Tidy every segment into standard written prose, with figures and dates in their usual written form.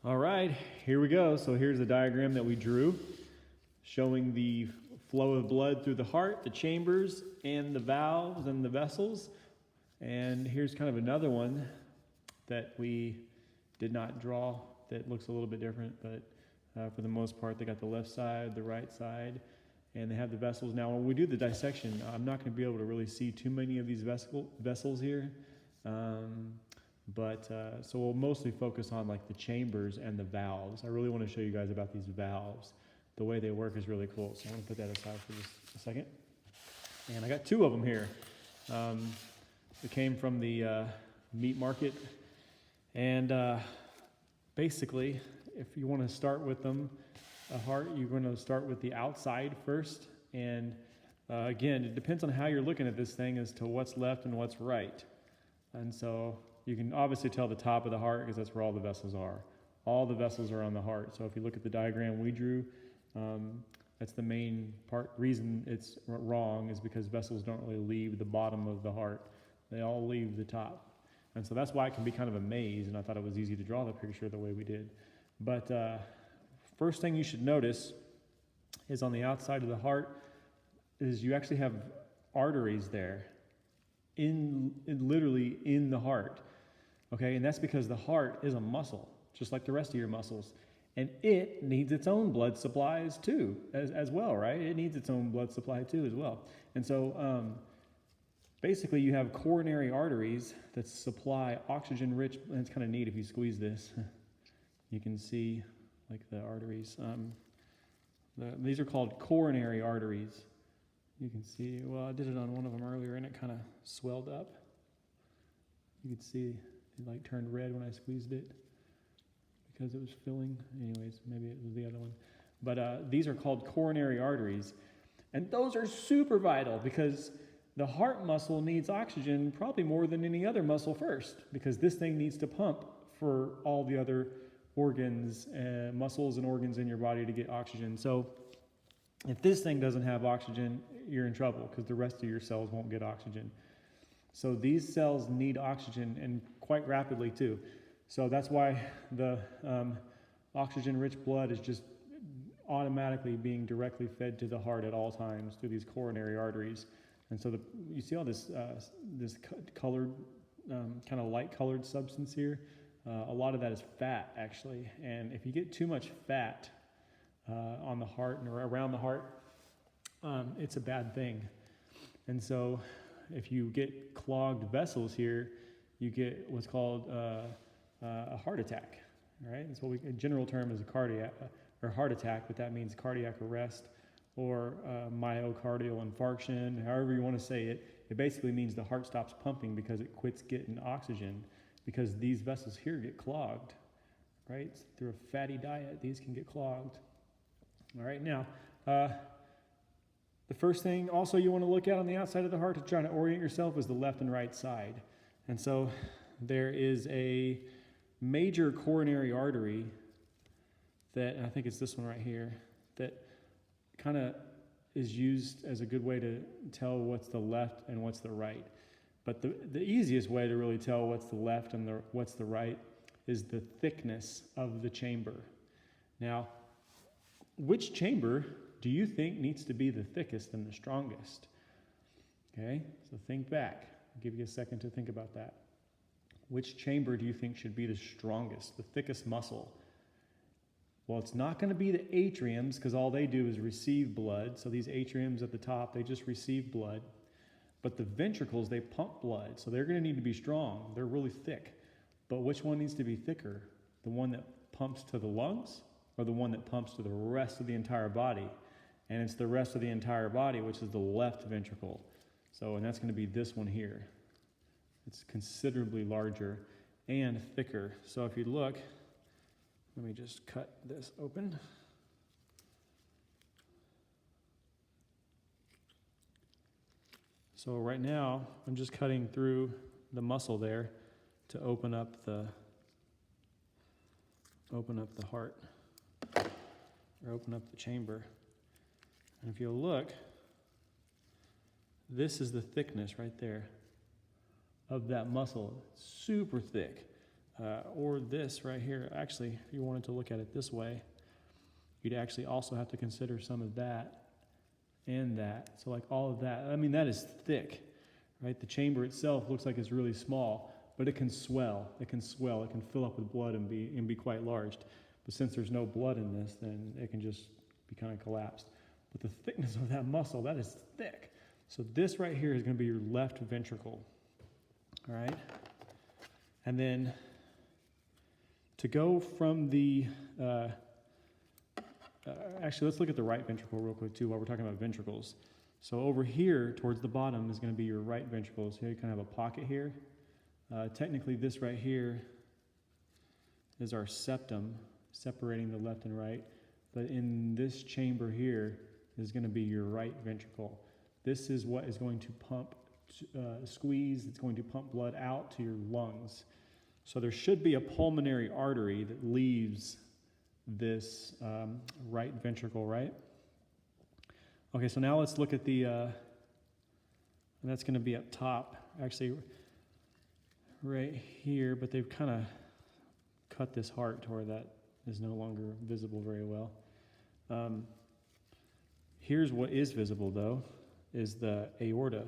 All right, here we go. So here's the diagram that we drew showing the flow of blood through the heart, the chambers, and the valves and the vessels. And here's kind of another one that we did not draw that looks a little bit different, but for the most part, they got the left side, the right side, and they have the vessels. Now, when we do the dissection, I'm not going to be able to really see too many of these vessels here. So we'll mostly focus on like the chambers and the valves. I really want to show you guys about these valves. The way they work is really cool. So I'm going to put that aside for just a second. And I got two of them here. It came from the meat market. And basically, if you want to start with them, a heart, you're going to start with the outside first. And again, it depends on how you're looking at this thing as to what's left and what's right. And so you can obviously tell the top of the heart because that's where all the vessels are. All the vessels are on the heart. So if you look at the diagram we drew, that's the main reason it's wrong is because vessels don't really leave the bottom of the heart. They all leave the top. And so that's why it can be kind of a maze, and I thought it was easy to draw the picture the way we did. But first thing you should notice is on the outside of the heart is you actually have arteries there, literally in the heart. Okay, and that's because the heart is a muscle, just like the rest of your muscles. And it needs its own blood supplies too, as well, right? It needs its own blood supply too as well. And so basically you have coronary arteries that supply oxygen-rich, and it's kind of neat if you squeeze this. You can see like the arteries. These are called coronary arteries. You can see, well, I did it on one of them earlier and it kind of swelled up. You could see it like turned red when I squeezed it because it was filling. Anyways, maybe it was the other one. But these are called coronary arteries. And those are super vital because the heart muscle needs oxygen probably more than any other muscle first because this thing needs to pump for all the other organs, muscles and organs in your body to get oxygen. So if this thing doesn't have oxygen, you're in trouble because the rest of your cells won't get oxygen. So these cells need oxygen and quite rapidly too. So that's why the oxygen-rich blood is just automatically being directly fed to the heart at all times through these coronary arteries. And so you see all this colored, kind of light-colored substance here. A lot of that is fat, actually. And if you get too much fat on the heart and around the heart, it's a bad thing. And so if you get clogged vessels here, you get what's called a heart attack, right? That's what a general term is a cardiac or heart attack, but that means cardiac arrest or myocardial infarction, however you want to say it. It basically means the heart stops pumping because it quits getting oxygen because these vessels here get clogged, right? Through a fatty diet, these can get clogged. All right, now, the first thing also you want to look at on the outside of the heart to try to orient yourself is the left and right side. And so there is a major coronary artery that, and I think it's this one right here, that kind of is used as a good way to tell what's the left and what's the right. But the easiest way to really tell what's the left and what's the right is the thickness of the chamber. Now, which chamber do you think needs to be the thickest and the strongest? Okay, so think back. I'll give you a second to think about that. Which chamber do you think should be the strongest, the thickest muscle? Well, it's not going to be the atriums because all they do is receive blood. So these atriums at the top, they just receive blood. But the ventricles, they pump blood. So they're going to need to be strong. They're really thick. But which one needs to be thicker? The one that pumps to the lungs or the one that pumps to the rest of the entire body? And it's the rest of the entire body, which is the left ventricle. So, and that's going to be this one here. It's considerably larger and thicker. So if you look, let me just cut this open. So right now, I'm just cutting through the muscle there to open up the heart, or open up the chamber. And if you'll look, this is the thickness right there of that muscle. It's super thick. or this right here. Actually, if you wanted to look at it this way, you'd actually also have to consider some of that and that. So like all of that, I mean, that is thick, right? The chamber itself looks like it's really small, but it can swell. It can swell. It can fill up with blood and be quite large. But since there's no blood in this, then it can just be kind of collapsed. But the thickness of that muscle, that is thick. So this right here is going to be your left ventricle, all right? And then to go from the, actually, let's look at the right ventricle real quick too while we're talking about ventricles. So over here towards the bottom is going to be your right ventricle. So you kind of have a pocket here. Technically this right here is our septum, separating the left and right. But in this chamber here is going to be your right ventricle. This is what is going to pump, squeeze, it's going to pump blood out to your lungs. So there should be a pulmonary artery that leaves this right ventricle, right? Okay, so now let's look at the, and that's going to be up top, actually right here, but they've kind of cut this heart to where that is no longer visible very well. Here's what is visible, though, is the aorta.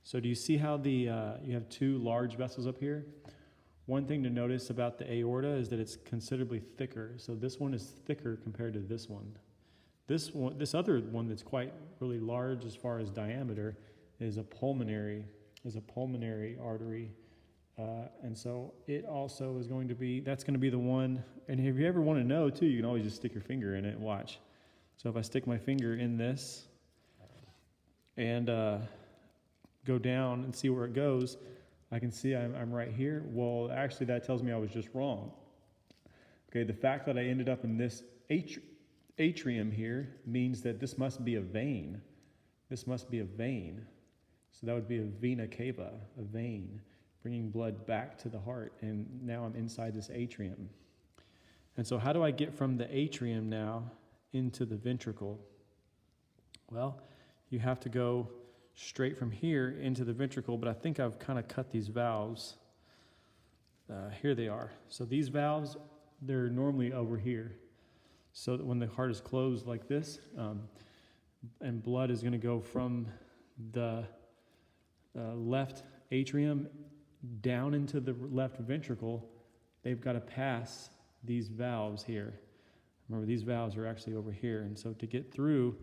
So do you see how the you have two large vessels up here? One thing to notice about the aorta is that it's considerably thicker. So this one is thicker compared to this one. This other one that's quite really large as far as diameter is a pulmonary artery. And so it also is going to be, that's going to be the one, and if you ever want to know too, you can always just stick your finger in it and watch. So if I stick my finger in this and go down and see where it goes, I can see I'm right here. Well, actually that tells me I was just wrong. Okay, the fact that I ended up in this atrium here means that this must be a vein. This must be a vein. So that would be a vena cava, a vein, bringing blood back to the heart, and now I'm inside this atrium. And so how do I get from the atrium now into the ventricle? Well, you have to go straight from here into the ventricle, but I think I've kind of cut these valves. Here they are. So these valves, they're normally over here. So that when the heart is closed like this, and blood is going to go from the left atrium down into the left ventricle, they've got to pass these valves here. Remember, these valves are actually over here. And so to get through,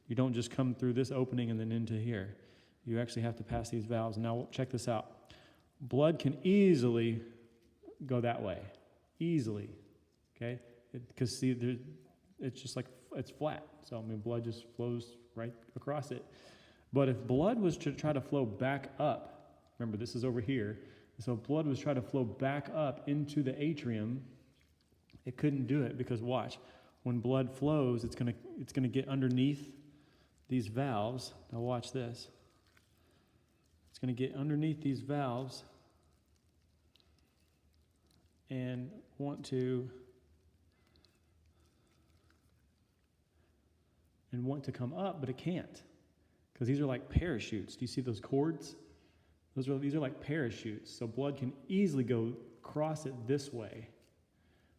you don't just come through this opening and then into here. You actually have to pass these valves. Now, check this out. Blood can easily go that way. Easily. Okay? Because, see, it's just like, it's flat. So, I mean, blood just flows right across it. But if blood was to try to flow back up, remember, this is over here. So if blood was trying to flow back up into the atrium, it couldn't do it because watch, when blood flows, it's gonna get underneath these valves. Now watch this. It's gonna get underneath these valves and want to come up, but it can't because these are like parachutes. Do you see those cords? These are like parachutes, so blood can easily go cross it this way,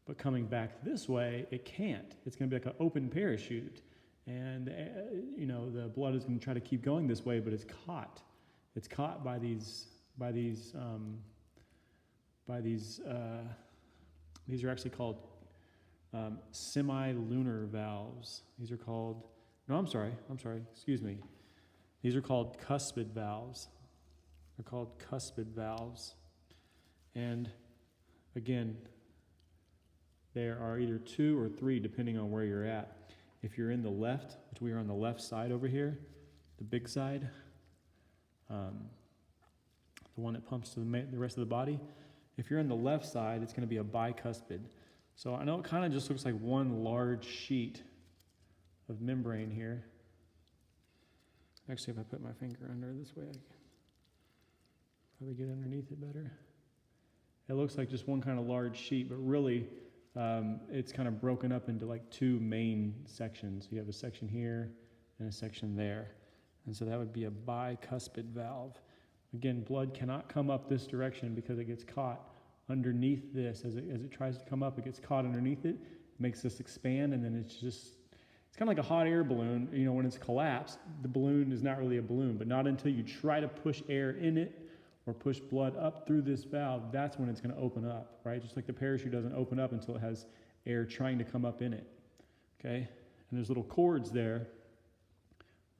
but coming back this way, it can't. It's going to be like an open parachute, and the blood is going to try to keep going this way, but it's caught. It's caught by these. These are actually called semilunar valves. These are called. No, I'm sorry. Excuse me. These are called cuspid valves. They're called cuspid valves. And again, there are either 2 or 3 depending on where you're at. If you're in the left, which we are on the left side over here, the big side, the one that pumps to the rest of the body, if you're in the left side, it's going to be a bicuspid. So I know it kind of just looks like one large sheet of membrane here. Actually, if I put my finger under this way, I can probably get underneath it better. It looks like just one kind of large sheet, but really it's kind of broken up into like 2 main sections. You have a section here and a section there. And so that would be a bicuspid valve. Again, blood cannot come up this direction because it gets caught underneath this. As it tries to come up, it gets caught underneath it, makes this expand, and then it's kind of like a hot air balloon. You know, when it's collapsed, the balloon is not really a balloon, but not until you try to push air in it or push blood up through this valve, that's when it's going to open up, right? Just like the parachute doesn't open up until it has air trying to come up in it, okay? And there's little cords there,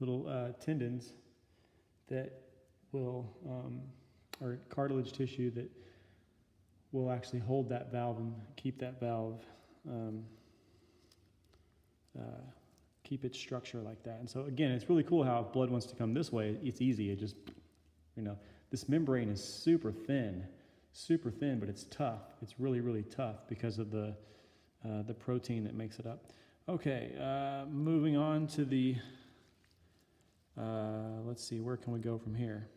little tendons that will, or cartilage tissue that will actually hold that valve and keep that valve, keep its structure like that. And so again, it's really cool how if blood wants to come this way, it's easy. It just, you know, this membrane is super thin, but it's tough. It's really, really tough because of the protein that makes it up. Okay, moving on to the, let's see, where can we go from here?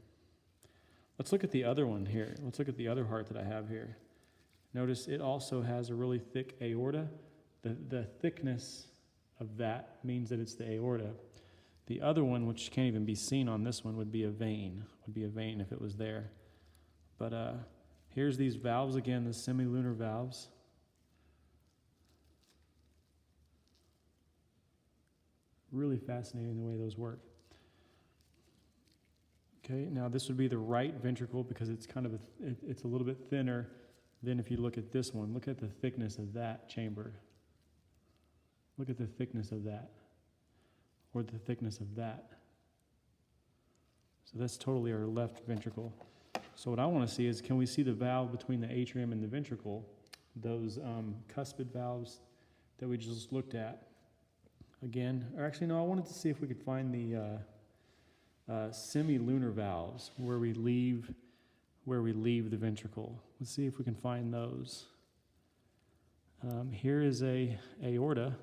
Let's look at the other one here. Let's look at the other heart that I have here. Notice it also has a really thick aorta. The thickness of that means that it's the aorta. The other one, which can't even be seen on this one, would be a vein if it was there. But here's these valves again, the semilunar valves. Really fascinating the way those work. Okay, now this would be the right ventricle because it's kind of it's a little bit thinner than if you look at this one. Look at the thickness of that chamber. Look at the thickness of that, or the thickness of that. So that's totally our left ventricle. So what I want to see is, can we see the valve between the atrium and the ventricle, those cuspid valves that we just looked at? Again, or actually no, I wanted to see if we could find the semilunar valves where we leave the ventricle. Let's see if we can find those. Here is a aorta.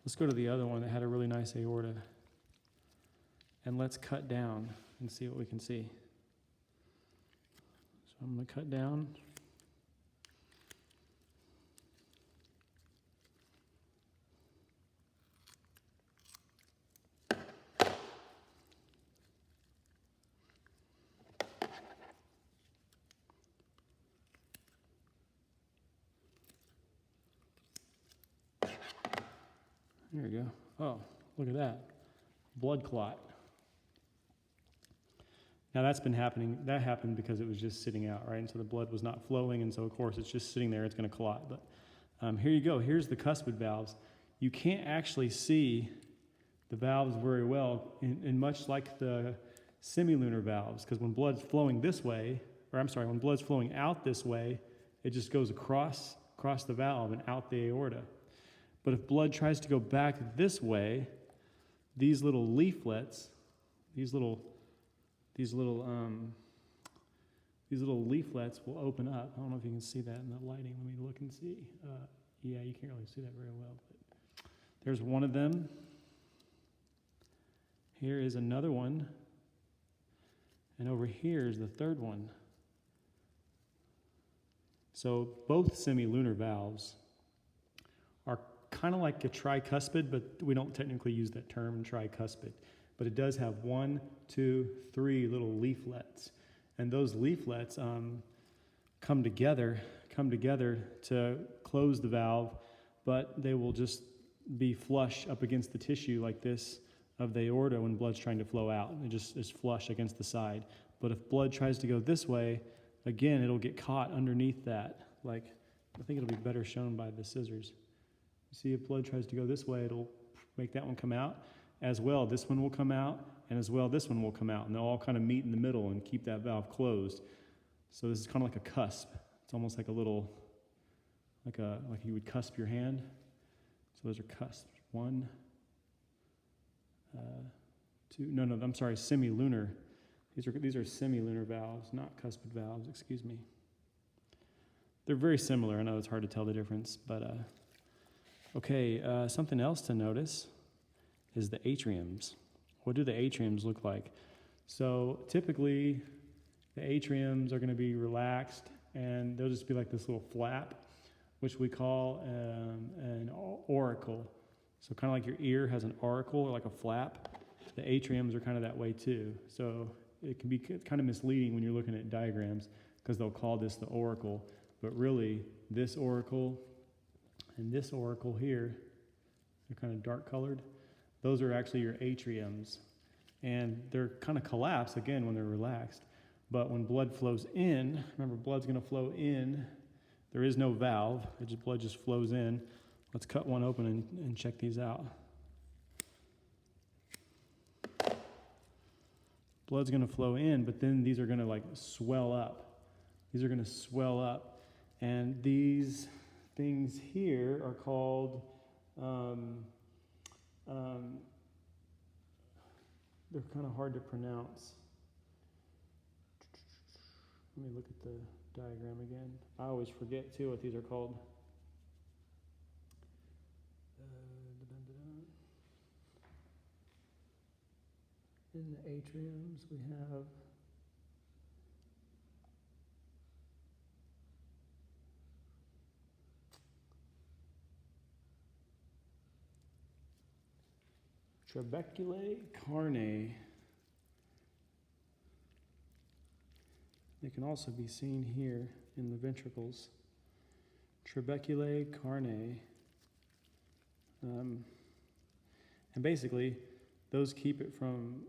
Let's go to the other one that had a really nice aorta. And let's cut down and see what we can see. So I'm going to cut down. There we go. Oh, look at that. Blood clot. Now that's been happening. That happened because it was just sitting out, right? And so the blood was not flowing, and so of course it's just sitting there. It's going to clot. But here you go. Here's the cuspid valves. You can't actually see the valves very well, in much like the semilunar valves, because when blood's flowing this way, when blood's flowing out this way, it just goes across the valve and out the aorta. But if blood tries to go back this way, these little leaflets, these little leaflets will open up. I don't know if you can see that in the lighting. Let me look and see. Yeah, you can't really see that very well. But there's one of them. Here is another one. And over here is the third one. So both semilunar valves are kind of like a tricuspid, but we don't technically use that term, tricuspid. But it does have 1, 2, 3 little leaflets. And those leaflets come together to close the valve, but they will just be flush up against the tissue like this of the aorta when blood's trying to flow out. It just is flush against the side. But if blood tries to go this way, again, it'll get caught underneath that. Like, I think it'll be better shown by the scissors. See, if blood tries to go this way, it'll make that one come out. As well, this one will come out, and as well, this one will come out. And they'll all kind of meet in the middle and keep that valve closed. So this is kind of like a cusp. It's almost like a little, like you would cusp your hand. So those are cusps. 1, 2, I'm sorry, semilunar. These are semilunar valves, not cuspid valves, excuse me. They're very similar. I know it's hard to tell the difference, but okay, something else to notice is the atriums. What do the atriums look like? So typically, the atriums are going to be relaxed, and they'll just be like this little flap, which we call an auricle. So kind of like your ear has an auricle or like a flap, the atriums are kind of that way too. So it can be kind of misleading when you're looking at diagrams because they'll call this the auricle. But really, this auricle and this auricle here, they're kind of dark colored. Those are actually your atriums. And they're kind of collapsed, again, when they're relaxed. But when blood flows in, remember, blood's going to flow in. There is no valve. Blood just flows in. Let's cut one open and check these out. Blood's going to flow in, but then these are going to like swell up. These are going to swell up. And these things here are called, they're kind of hard to pronounce. Let me look at the diagram again. I always forget too what these are called. In the atriums we have trabeculae carnae. They can also be seen here in the ventricles. Trabeculae carnae. And basically, those keep it from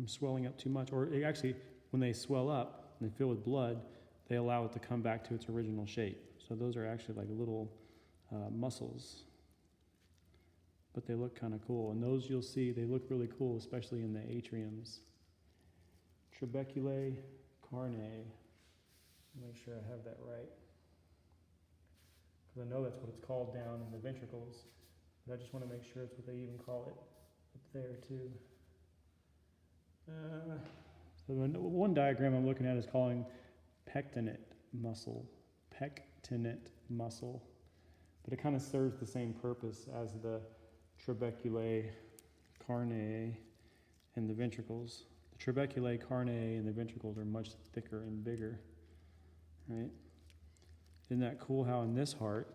swelling up too much. Or actually, when they swell up and they fill with blood, they allow it to come back to its original shape. So those are actually like little muscles. But they look kind of cool. And those you'll see, they look really cool, especially in the atriums. Trabeculae carnae. Make sure I have that right. Because I know that's what it's called down in the ventricles. But I just want to make sure it's what they even call it up there too. So one diagram I'm looking at is calling pectinate muscle. Pectinate muscle. But it kind of serves the same purpose as the trabeculae carnae and the ventricles. The trabeculae carnae and the ventricles are much thicker and bigger, right? Isn't that cool how in this heart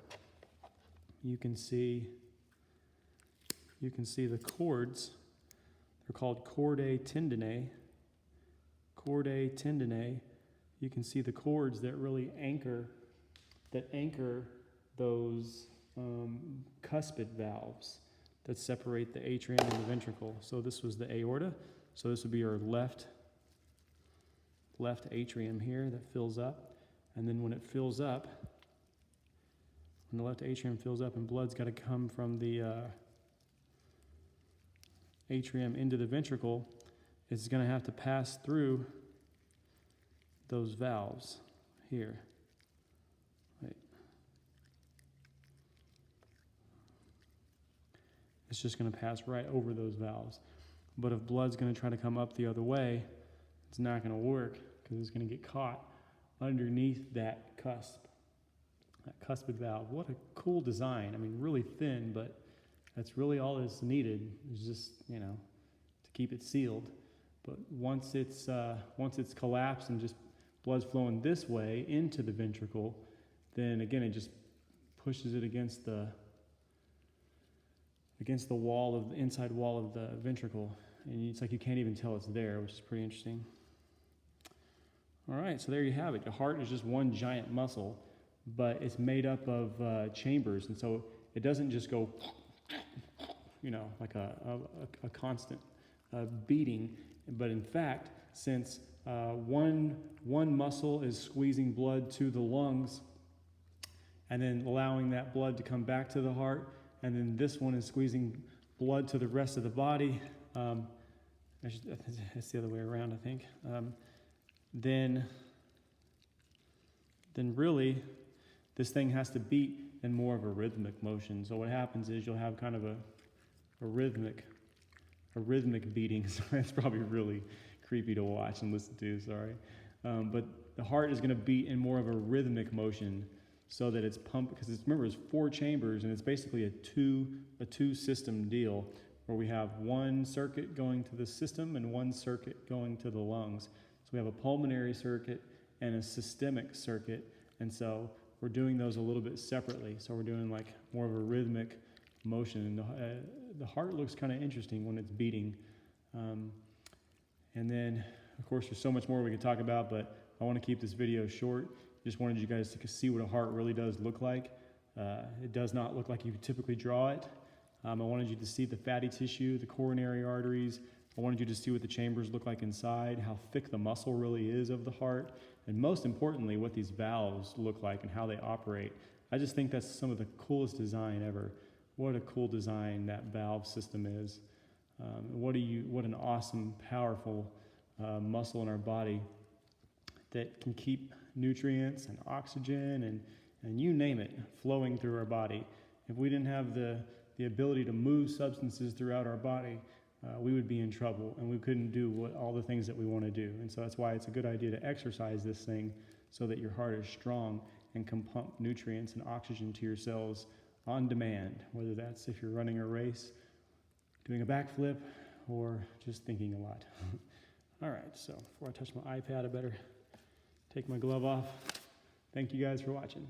you can see the cords. They're called chordae tendineae. Chordae tendineae. You can see the cords that really anchor those cuspid valves that separate the atrium and the ventricle. So this was the aorta. So this would be our left atrium here that fills up. And then when it fills up, when the left atrium fills up and blood's got to come from the atrium into the ventricle, it's going to have to pass through those valves here. Right. It's just going to pass right over those valves. But if blood's going to try to come up the other way, it's not going to work because it's going to get caught underneath that cusp, that cuspid valve. What a cool design. I mean, really thin, but that's really all that's needed is just, to keep it sealed. But once it's collapsed and just blood's flowing this way into the ventricle, then again it just pushes it against the wall of the inside wall of the ventricle, and it's like you can't even tell it's there, which is pretty interesting. All right, so there you have it. The heart is just one giant muscle, but it's made up of chambers, and so it doesn't just go, like a constant beating. But in fact, since one muscle is squeezing blood to the lungs, and then allowing that blood to come back to the heart, and then this one is squeezing blood to the rest of the body. It's the other way around, I think. Then really, this thing has to beat in more of a rhythmic motion. So what happens is you'll have kind of a rhythmic beating. So it's probably really creepy to watch and listen to. Sorry, but the heart is going to beat in more of a rhythmic motion, so that it's pumped, because remember it's 4 chambers and it's basically a two system deal where we have one circuit going to the system and one circuit going to the lungs. So we have a pulmonary circuit and a systemic circuit, and so we're doing those a little bit separately. So we're doing like more of a rhythmic motion, and the heart looks kind of interesting when it's beating. And then, of course, there's so much more we could talk about, but I want to keep this video short. Just wanted you guys to see what a heart really does look like. It does not look like you typically draw it. I wanted you to see the fatty tissue, the coronary arteries. I wanted you to see what the chambers look like inside, how thick the muscle really is of the heart, and most importantly, what these valves look like and how they operate. I just think that's some of the coolest design ever. What a cool design that valve system is. What an awesome, powerful muscle in our body that can keep nutrients and oxygen and you name it flowing through our body. If we didn't have the ability to move substances throughout our body, we would be in trouble and we couldn't do all the things that we want to do. And so that's why it's a good idea to exercise this thing so that your heart is strong and can pump nutrients and oxygen to your cells on demand, whether that's if you're running a race, doing a backflip, or just thinking a lot. All right, so before I touch my iPad, I better take my glove off. Thank you guys for watching.